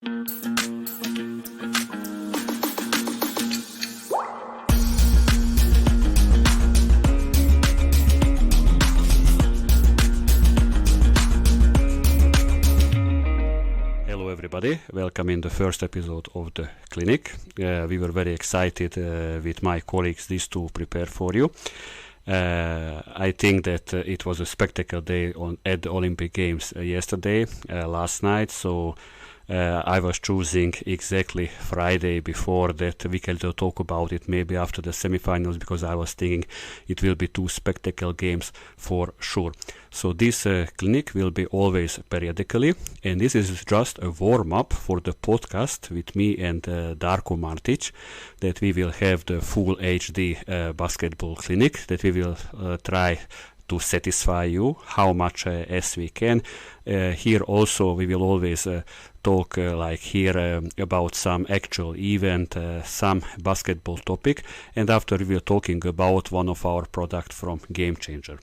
Hello everybody, welcome in the first episode of the clinic. We were very excited with my colleagues this to prepare for you. I think that it was a spectacle day at the Olympic Games yesterday, last night, so I was choosing exactly Friday before that we can talk about it maybe after the semifinals, because I was thinking it will be two spectacle games for sure. So this clinic will be always periodically, and this is just a warm-up for the podcast with me and Darko Martic, that we will have the full HD basketball clinic, that we will try to satisfy you how much as we can. Here also we will always talk like here about some actual event, some basketball topic, and after we were talking about one of our product from Game Changer.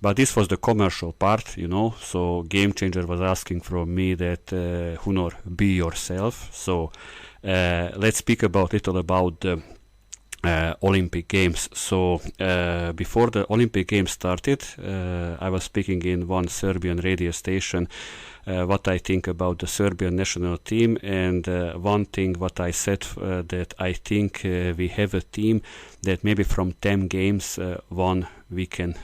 But this was the commercial part, you know, so Game Changer was asking from me that Hunor, be yourself. So let's speak about little about the Olympic Games. So before the Olympic Games started, I was speaking in one Serbian radio station what I think about the Serbian national team, and one thing what I said that I think we have a team that maybe from 10 games one we can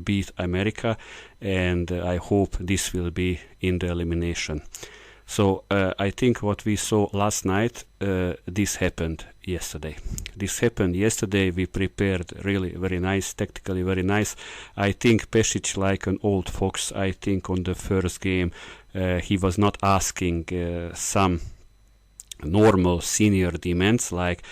beat America, and I hope this will be in the elimination. So I think what we saw last night, this happened yesterday. This happened yesterday. We prepared really very nice, tactically very nice. I think Pešić, like an old fox, I think on the first game he was not asking some normal senior demands like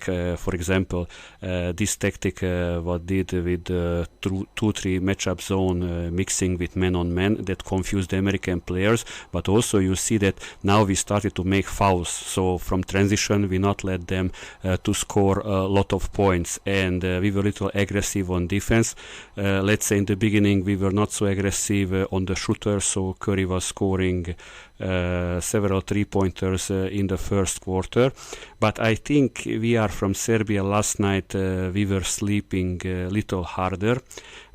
for example this tactic what did with 2-3 matchup zone mixing with man on man that confused the American players. But also you see that now we started to make fouls, so from transition we not let them to score a lot of points, and we were a little aggressive on defense. Let's say in the beginning we were not so aggressive on the shooter, so Curry was scoring several 3-pointers in the first quarter. But I think we are from Serbia last night, we were sleeping a little harder,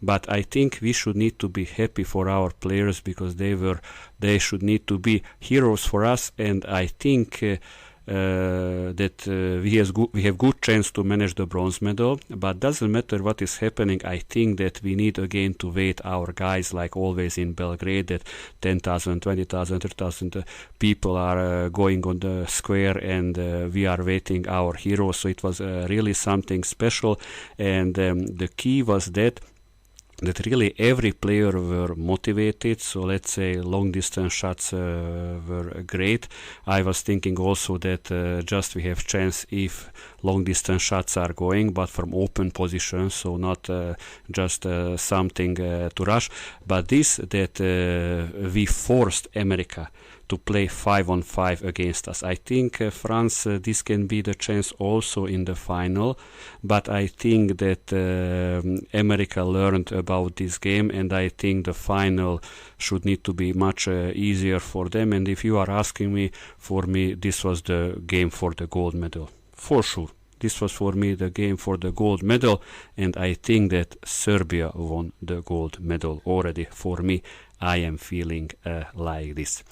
but I think we should need to be happy for our players, because they should need to be heroes for us, and I think that we have good chance to manage the bronze medal. But doesn't matter what is happening, I think that we need again to wait our guys, like always in Belgrade, that 10,000, 20,000, 30,000 people are going on the square, and we are waiting our heroes. So it was really something special, and the key was that really every player were motivated. So let's say long distance shots were great. I was thinking also that just we have chance if long distance shots are going, but from open positions, so not just something to rush. But this that we forced America to play 5-on-5 against us. I think France, this can be the chance also in the final, but I think that America learned about this game, and I think the final should need to be much easier for them. And if you are asking me, for me, this was the game for the gold medal, for sure. This was for me the game for the gold medal, and I think that Serbia won the gold medal already. For me, I am feeling like this.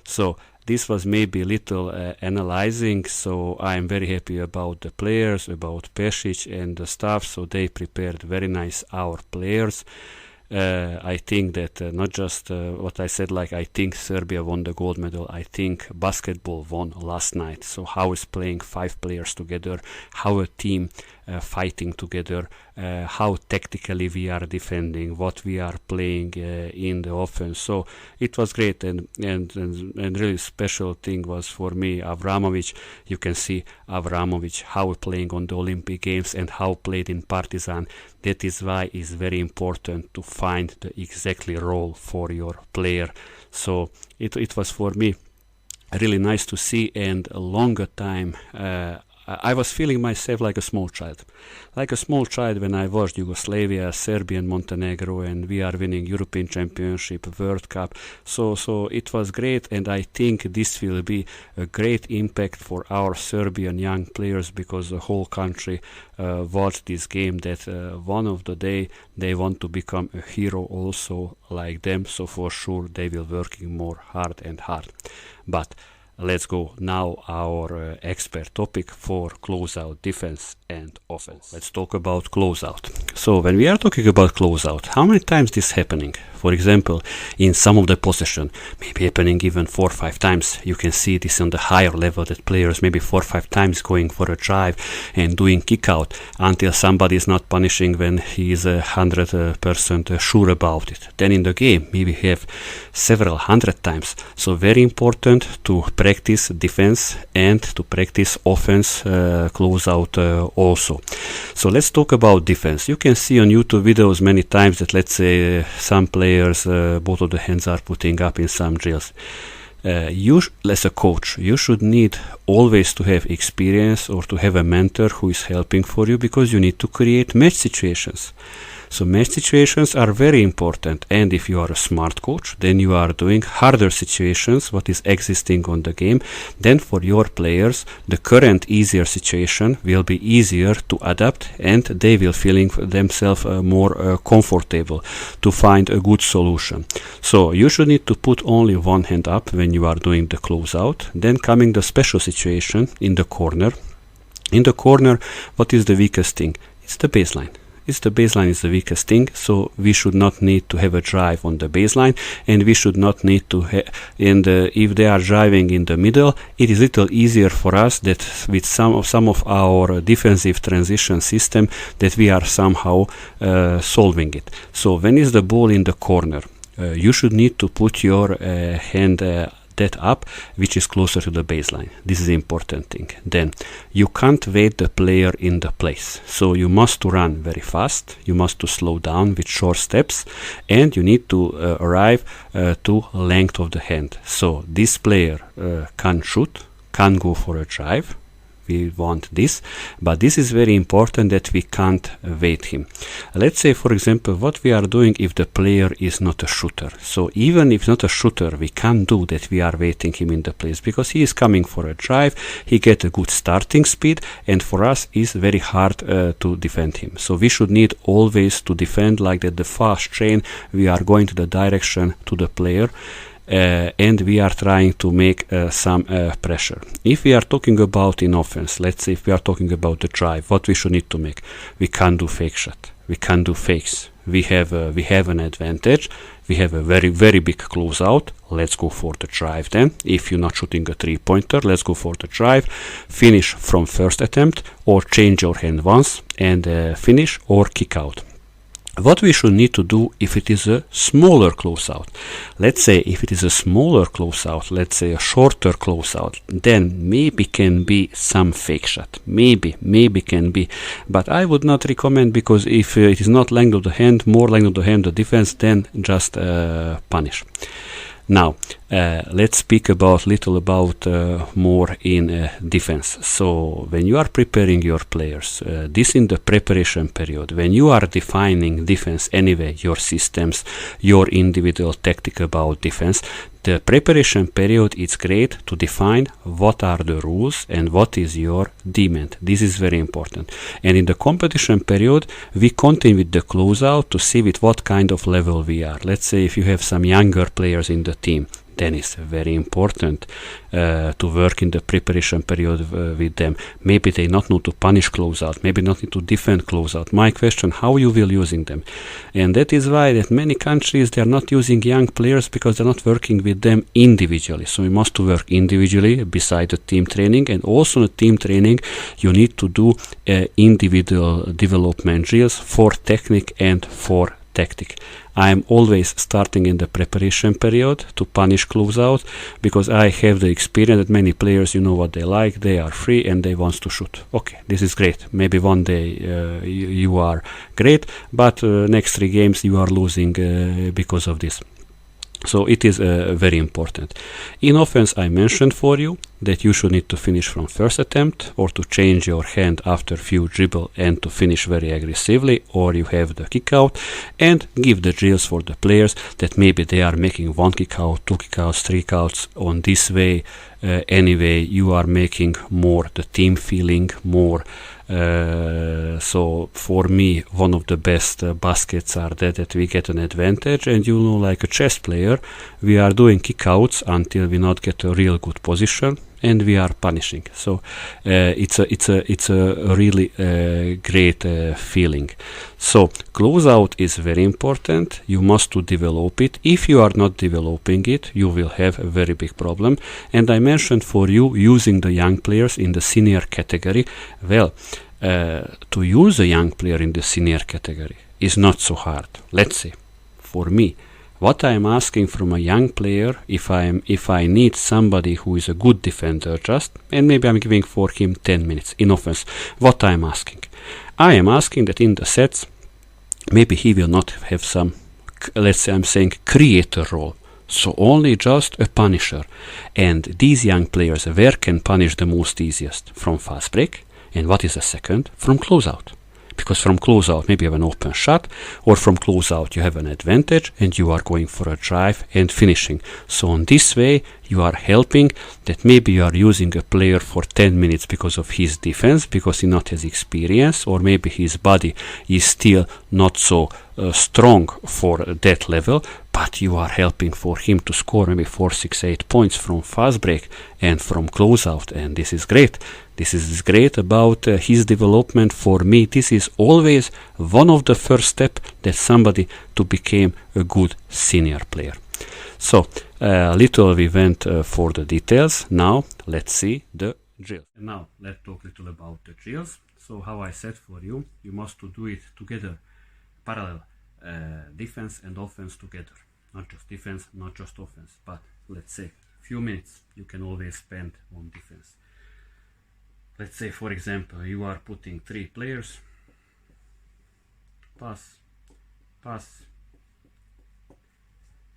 So this was maybe a little analyzing, so I am very happy about the players, about Pešić and the staff, so they prepared very nice our players. I think that not just what I said, like I think Serbia won the gold medal, I think basketball won last night. So how is playing 5 players together, how a team fighting together, how tactically we are defending, what we are playing in the offense. So it was great, and really special thing was for me Avramovic. You can see Avramovic how playing on the Olympic Games and how played in Partizan. That is why it's very important to find the exactly role for your player. So it was for me really nice to see, and a longer time I was feeling myself like a small child. Like a small child when I watched Yugoslavia, Serbia and Montenegro, and we are winning European Championship, World Cup. So it was great, and I think this will be a great impact for our Serbian young players, because the whole country watched this game, that one of the day they want to become a hero also like them. So for sure they will working more hard and hard. But let's go now our expert topic for closeout defense and offense. Let's talk about closeout. So when we are talking about closeout, how many times this happening? For example, in some of the possession, maybe happening even 4 or 5 times. You can see this on the higher level, that players maybe 4 or 5 times going for a drive and doing kick out until somebody is not punishing when he is 100% sure about it. Then in the game, maybe have several hundred times. So very important to practice defense and to practice offense closeout also. So let's talk about defense. You can see on YouTube videos many times that, let's say, some players both of the hands are putting up in some drills. You as a coach, you should need always to have experience or to have a mentor who is helping for you, because you need to create match situations. So match situations are very important, and if you are a smart coach, then you are doing harder situations what is existing on the game. Then for your players, the current easier situation will be easier to adapt, and they will feeling themselves more comfortable to find a good solution. So you should need to put only one hand up when you are doing the closeout. Then coming the special situation in the corner. In the corner, what is the weakest thing? It's the baseline. The baseline is the weakest thing, so we should not need to have a drive on the baseline, and we should not need to if they are driving in the middle, it is little easier for us that with some of our defensive transition system that we are somehow solving it. So when is the ball in the corner, you should need to put your hand that up which is closer to the baseline. This is the important thing. Then you can't wait the player in the place, so you must to run very fast, you must to slow down with short steps, and you need to arrive to length of the hand. So this player can shoot, can go for a drive. We want this, but this is very important that we can't wait him. Let's say, for example, what we are doing if the player is not a shooter. So even if not a shooter, we can't do that we are waiting him in the place, because he is coming for a drive, he get a good starting speed, and for us is very hard to defend him. So we should need always to defend like that, the fast train, we are going to the direction to the player. And we are trying to make some pressure. If we are talking about in offense, let's say if we are talking about the drive, what we should need to make, we can't do fake shot, we can't do fakes. We have an advantage. We have a very big closeout. Let's go for the drive then. If you're not shooting a 3-pointer, let's go for the drive. Finish from first attempt, or change your hand once and finish, or kick out. What we should need to do if it is a smaller closeout. Let's say if it is a smaller closeout, let's say a shorter closeout, then maybe can be some fake shot. Maybe can be. But I would not recommend, because if it is not length of the hand, more length of the hand, the defense, then just punish. Now, let's speak little about more in defense. So when you are preparing your players, this in the preparation period, when you are defining defense anyway, your systems, your individual tactic about defense, the preparation period is great to define what are the rules and what is your demand. This is very important. And in the competition period, we continue with the closeout to see with what kind of level we are. Let's say if you have some younger players in the team, then it's very important to work in the preparation period with them. Maybe they not know to punish closeout, maybe not need to defend closeout. My question, how you will using them? And that is why that many countries, they are not using young players, because they're not working with them individually. So we must to work individually beside the team training, and also in the team training you need to do individual development drills for technique and for tactic. I'm always starting in the preparation period to punish closeout, because I have the experience that many players, you know what they like, they are free and they want to shoot. Okay, this is great. Maybe one day you are great, but next 3 games you are losing because of this. So it is very important. In offense, I mentioned for you that you should need to finish from first attempt, or to change your hand after few dribble and to finish very aggressively, or you have the kick out, and give the drills for the players that maybe they are making one kick out, two kick outs, three kick outs on this way. Anyway, you are making more the team feeling, more. So for me, one of the best baskets are that we get an advantage, and like a chess player, we are doing kickouts until we not get a real good position, and we are punishing. So it's a really great feeling. So closeout is very important. You must to develop it. If you are not developing it, you will have a very big problem. And I mentioned for you using the young players in the senior category. Well, to use a young player in the senior category is not so hard. Let's say, for me, what I am asking from a young player, if I need somebody who is a good defender just, and maybe I'm giving for him 10 minutes in offense, what I am asking? I am asking that in the sets, maybe he will not have some, let's say I'm saying creator role. So only just a punisher. And these young players, where can punish the most easiest? From fast break. And what is the second? From closeout. Because from closeout, maybe you have an open shot, or from closeout you have an advantage and you are going for a drive and finishing. So on this way, you are helping that maybe you are using a player for 10 minutes because of his defense, because he not has experience, or maybe his body is still not so strong for that level, but you are helping for him to score maybe 4, 6, 8 points from fast break and from closeout, and this is great. This is great about his development. For me, this is always one of the first step that somebody to become a good senior player. So, little we went for the details. Now, let's see the drills. Now, let's talk a little about the drills. So, how I said for you, you must to do it together, parallel, defense and offense together. Not just defense, not just offense, but let's say few minutes you can always spend on defense. Let's say, for example, you are putting 3 players, pass, pass.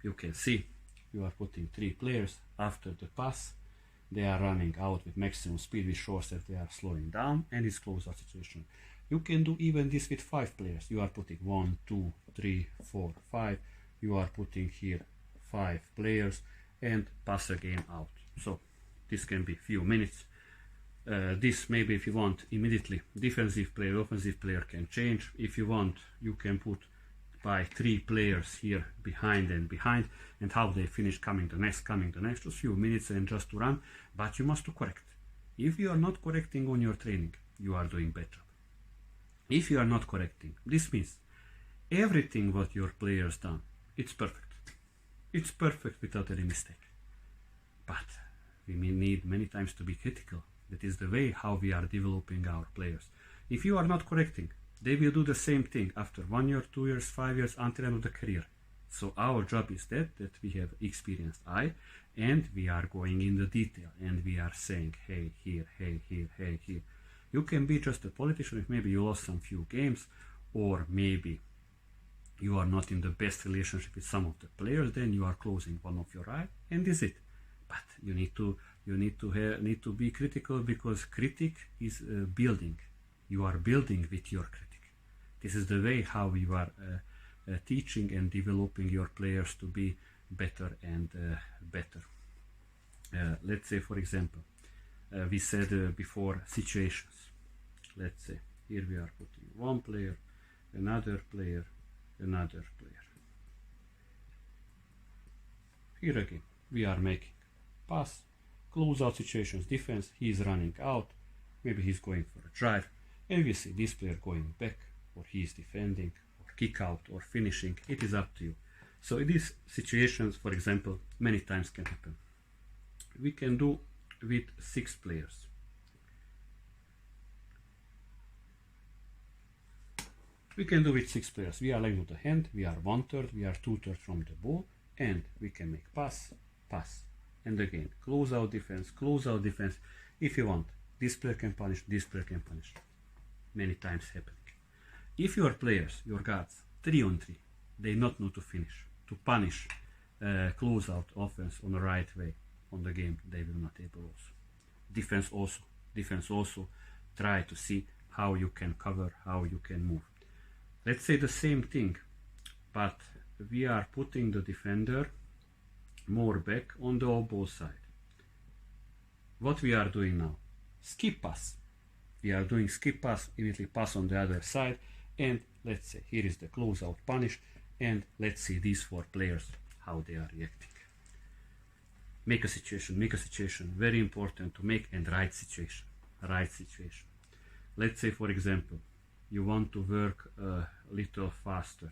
You can see you are putting 3 players. After the pass, they are running out with maximum speed, which shows that they are slowing down, and it's closeout situation. You can do even this with 5 players. You are putting 1, 2, 3, 4, 5. You are putting here 5 players and pass again out. So this can be few minutes. This maybe if you want immediately, defensive player, offensive player can change. If you want, you can put by 3 players here behind and behind, and how they finish coming the next, just few minutes and just to run. But you must to correct. If you are not correcting on your training, you are doing better. If you are not correcting, this means everything what your players done, it's perfect. It's perfect without any mistake. But we may need many times to be critical. That is the way how we are developing our players. If you are not correcting, they will do the same thing after 1 year, 2 years, 5 years, until end of the career. So our job is that we have experienced eye, and we are going in the detail, and we are saying, hey, here, hey, here, hey, here. You can be just a politician if maybe you lost some few games, or maybe you are not in the best relationship with some of the players, then you are closing one of your eye, and this is it. But you need to be critical, because critic is building. You are building with your critic. This is the way how you are teaching and developing your players to be better and better. Let's say, for example, we said before situations. Let's say here we are putting 1 player, another player, another player. Here again, we are making pass, close-out situations, defense, he is running out, maybe he's going for a drive, and we see this player going back, or he is defending, or kick out, or finishing. It is up to you. So in these situations, for example, many times can happen. We can do with 6 players. We can do with 6 players. We are laying with the hand, we are 1/3, we are 2/3 from the ball, and we can make pass, pass. And again, close out defense, close out defense. If you want, this player can punish, this player can punish. Many times happening. If your players, your guards, 3 on 3, they not know to finish, to punish, close out offense on the right way on the game, they will not able also. Defense also try to see how you can cover, how you can move. Let's say the same thing, but we are putting the defender more back on the elbow side. What we are doing now? Skip pass. We are doing skip pass, immediately pass on the other side, and let's say here is the closeout punish, and let's see these 4 players how they are reacting. Make a situation, very important to make, and right situation. Let's say, for example, you want to work a little faster.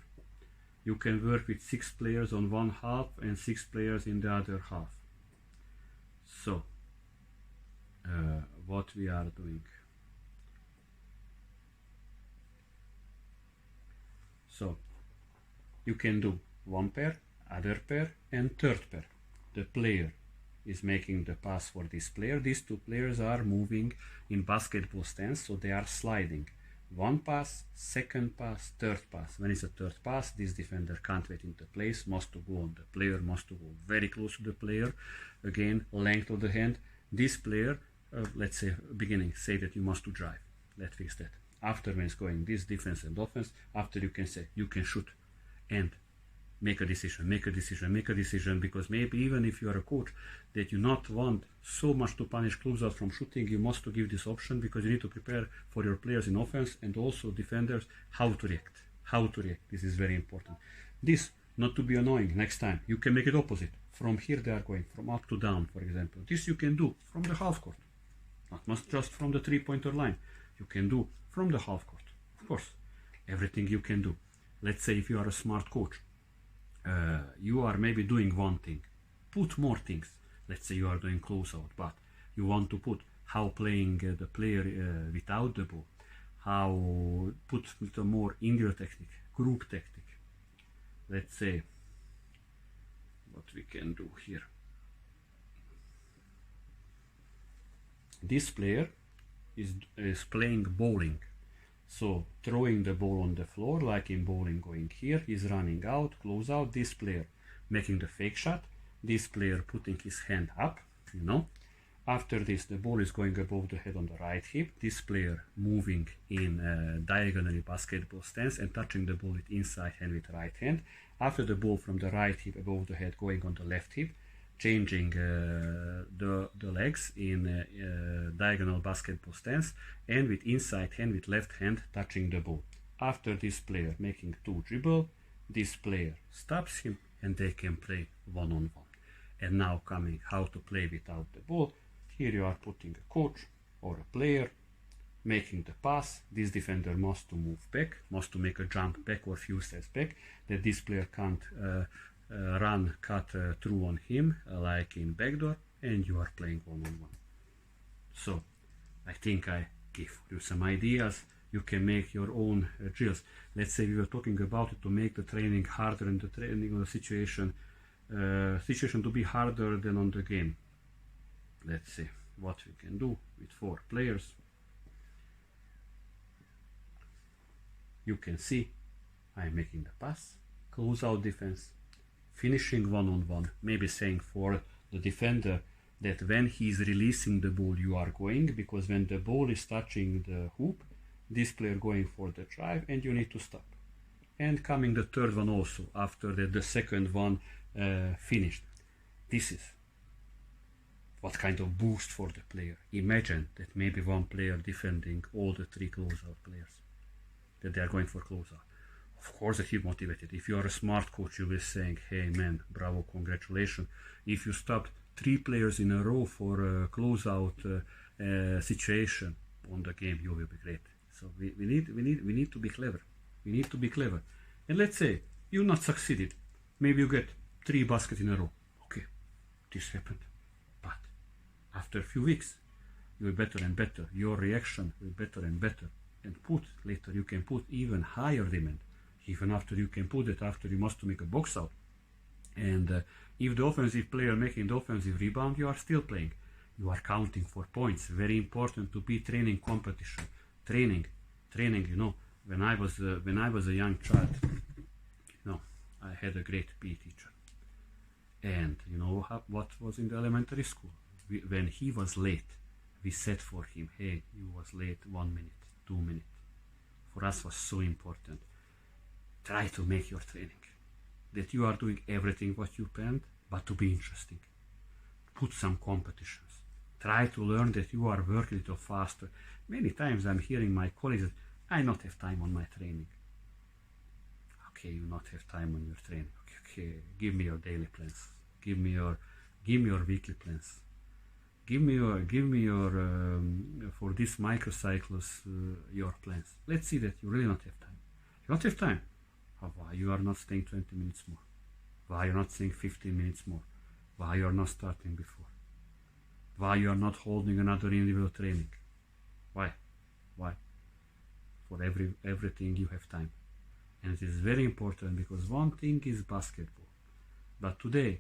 You can work with 6 players on one half and 6 players in the other half. So, what we are doing? So, you can do 1 pair, other pair, and 3rd pair. The player is making the pass for this player. These 2 players are moving in basketball stance, so they are sliding. 1 pass, 2nd pass, 3rd pass. When it's a 3rd pass, this defender can't wait into place, must to go on the player, must to go very close to the player. Again, length of the hand. This player, let's say beginning, say that you must to drive. Let's fix that. After, when it's going this defense and offense, after you can say you can shoot and make a decision, because maybe even if you are a coach that you not want so much to punish closeout from shooting, you must to give this option, because you need to prepare for your players in offense and also defenders how to react. This is very important. This not to be annoying next time. You can make it opposite. From here they are going from up to down, for example. This you can do from the half court, not just from the 3-pointer line. You can do from the half court, of course. Everything you can do. Let's say if you are a smart coach, you are maybe doing one thing, put more things. Let's say you are doing closeout, but you want to put how playing the player without the ball, how put the more individual technique, group technique. Let's say what we can do here. This player is playing bowling. So throwing the ball on the floor, like in bowling, going here, he's running out, close out, this player making the fake shot, this player putting his hand up, After this, the ball is going above the head on the right hip, this player moving in diagonally basketball stance and touching the ball with inside hand with right hand. After the ball from the right hip above the head going on the left hip, changing the legs in diagonal basketball stance, and with inside hand with left hand touching the ball. After this player making 2 dribble, this player stops him and they can play one-on-one. And now coming how to play without the ball. Here you are putting a coach or a player making the pass. This defender must to move back, must to make a jump back or few steps back, that this player can't run, cut through on him like in backdoor, and you are playing one-on-one. So I think I give you some ideas. You can make your own drills. Let's say we were talking about it to make the training harder and the training on the situation to be harder than on the game. Let's see what we can do with 4 players. You can see I'm making the pass, close out defense, finishing one-on-one, maybe saying for the defender that when he's releasing the ball you are going, because when the ball is touching the hoop, this player going for the drive and you need to stop. And coming the 3rd one also, after that the 2nd one finished. This is what kind of boost for the player. Imagine that maybe one player defending all the 3 closeout players, that they are going for closeout. Of course that he's motivated. If you are a smart coach, you will be saying, hey man, bravo, congratulations. If you stopped 3 players in a row for a closeout situation on the game, you will be great. So we need to be clever. We need to be clever. And let's say you not succeeded. Maybe you get 3 baskets in a row. Okay, this happened. But after a few weeks, you will better and better. Your reaction will better and better. And later you can put even higher demand. Even after you can put it, after you must make a box out. And if the offensive player making the offensive rebound, you are still playing. You are counting for points. Very important to be training competition. Training. When I was a young child, I had a great PE teacher. And you know what was in the elementary school? When he was late, we said for him, hey, you was late 1 minute, 2 minutes. For us was so important. Try to make your training that you are doing everything what you planned, but to be interesting. Put some competitions. Try to learn that you are working a little faster. Many times I'm hearing my colleagues that I not have time on my training. Okay, you not have time on your training. Okay, give me your daily plans. Give me your weekly plans. Give me your for this microcycles your plans. Let's see that you really not have time. You don't have time. Why you are not staying 20 minutes more? Why you're not staying 15 minutes more? Why you are not starting before? Why you are not holding another individual training? Why? For everything you have time. And it is very important because one thing is basketball. But today,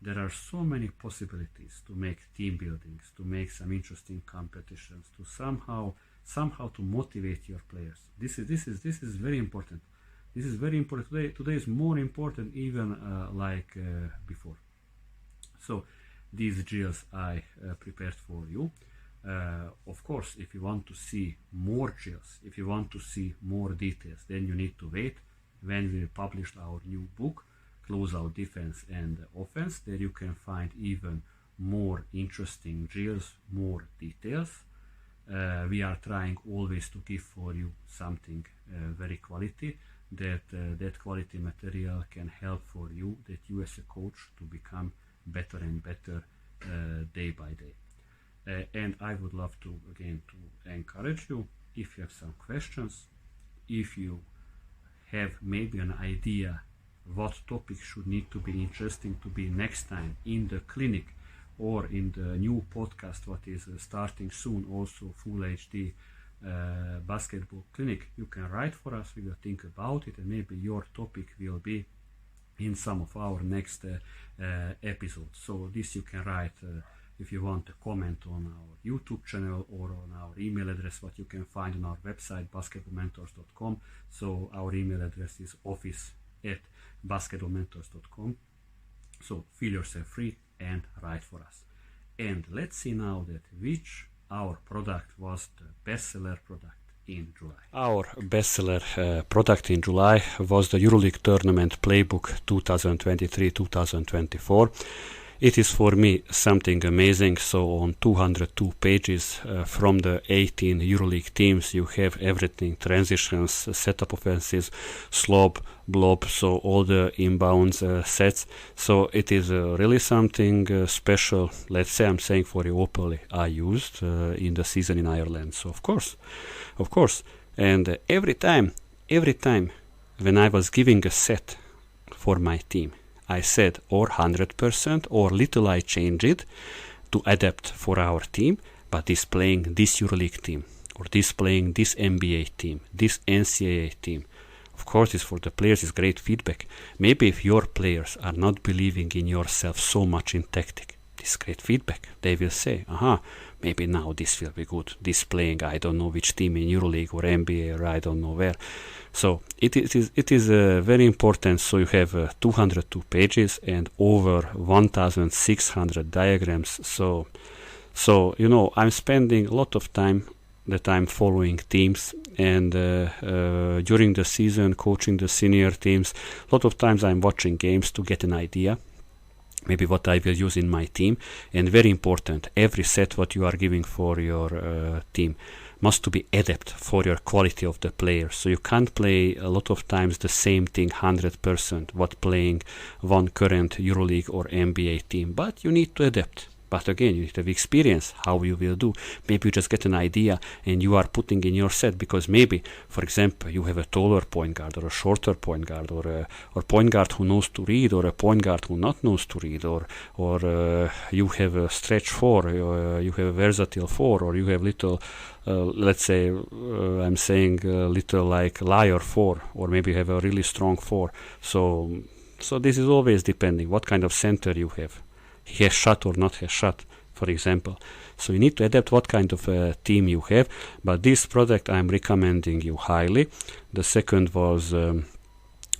there are so many possibilities to make team buildings, to make some interesting competitions, to somehow to motivate your players. This is very important. This is very important. Today is more important even before. So these drills I prepared for you. Of course, if you want to see more drills, if you want to see more details, then you need to wait when we publish our new book, Closeout Defense and Offense. There you can find even more interesting drills, more details. We are trying always to give for you something very quality, that quality material can help for you, that you as a coach to become better and better day by day. And I would love to encourage you, if you have some questions, if you have maybe an idea what topic should need to be interesting to be next time in the clinic or in the new podcast what is starting soon, also full HD basketball clinic, you can write for us. We will think about it, and maybe your topic will be in some of our next episodes. So this you can write if you want to comment on our YouTube channel or on our email address, what you can find on our website, basketballmentors.com. So our email address is office@basketballmentors.com. So feel yourself free and write for us. And let's see now that which our product was the bestseller product in July. Our bestseller product in July was the EuroLeague Tournament Playbook 2023-2024. It is for me something amazing. So on 202 pages from the 18 EuroLeague teams, you have everything: transitions, setup offenses, slope, blob, so all the inbounds sets. So it is really something special. Let's say I'm saying for you openly, I used in the season in Ireland. So of course. And every time when I was giving a set for my team, I said or 100% or little I change it to adapt for our team, but displaying this EuroLeague team or displaying this NBA team, this NCAA team. Of course, it's for the players, it's great feedback. Maybe if your players are not believing in yourself so much in tactic, this great feedback. They will say, maybe now this will be good. Displaying, I don't know which team in EuroLeague or NBA or I don't know where. So it is very important. So you have 202 pages and over 1,600 diagrams. So you know, I'm spending a lot of time that I'm following teams and during the season coaching the senior teams. A lot of times I'm watching games to get an idea maybe what I will use in my team. And very important, every set what you are giving for your team must to be adapt for your quality of the player. So you can't play a lot of times the same thing 100% what playing one current EuroLeague or NBA team, but you need to adapt. But again, you need to have experience how you will do. Maybe you just get an idea and you are putting in your set because maybe, for example, you have a taller point guard or a shorter point guard or point guard who knows to read or a point guard who not knows to read or you have a stretch four, you have a versatile four, or you have little, let's say, I'm saying little like liar four, or maybe you have a really strong four. So this is always depending what kind of center you have. He has shot or not has shot, for example. So you need to adapt what kind of team you have. But this product I'm recommending you highly. The second was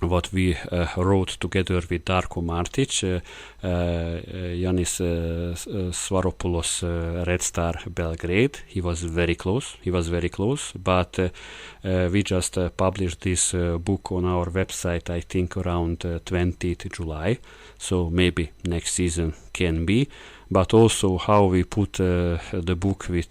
what we wrote together with Darko Martic, Yanis Svaropoulos, Red Star Belgrade. He was very close, but we just published this book on our website, I think around 20th July, so maybe next season can be. But also how we put the book with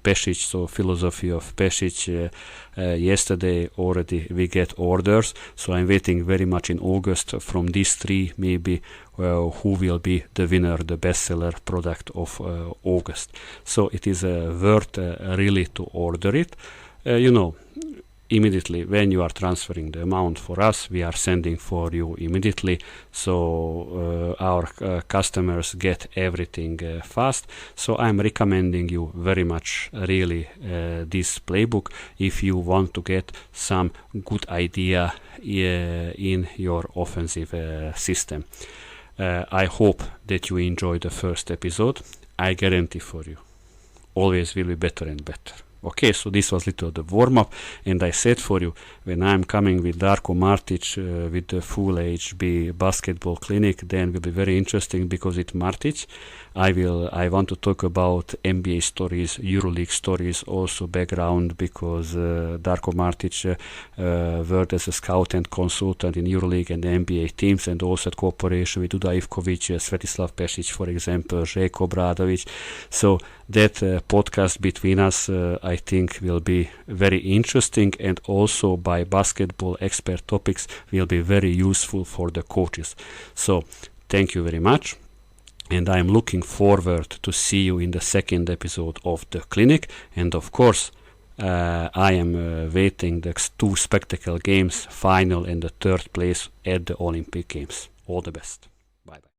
Pešić, so philosophy of Pešić. Yesterday already we get orders, so I'm waiting very much in August from these three, maybe who will be the winner, the bestseller product of August. So it is worth really to order it. Immediately when you are transferring the amount for us, we are sending for you immediately, so our customers get everything fast. So I'm recommending you very much really this playbook if you want to get some good idea in your offensive system. I hope that you enjoyed the first episode. I guarantee for you, always will be better and better. Okay, so this was little the warm-up, and I said for you, when I'm coming with Darko Martic with the full HB basketball clinic, then will be very interesting, because with Martic I want to talk about NBA stories, EuroLeague stories, also background, because Darko Martic worked as a scout and consultant in EuroLeague and NBA teams, and also at cooperation with Duda Ivkovic, Svetislav Pešić, for example, Željko Obradović. So that podcast between us, I think, will be very interesting, and also by basketball expert topics will be very useful for the coaches. So thank you very much, and I'm looking forward to see you in the second episode of the clinic. And of course, I am waiting the two spectacle games, final and the third place at the Olympic Games. All the best. Bye bye.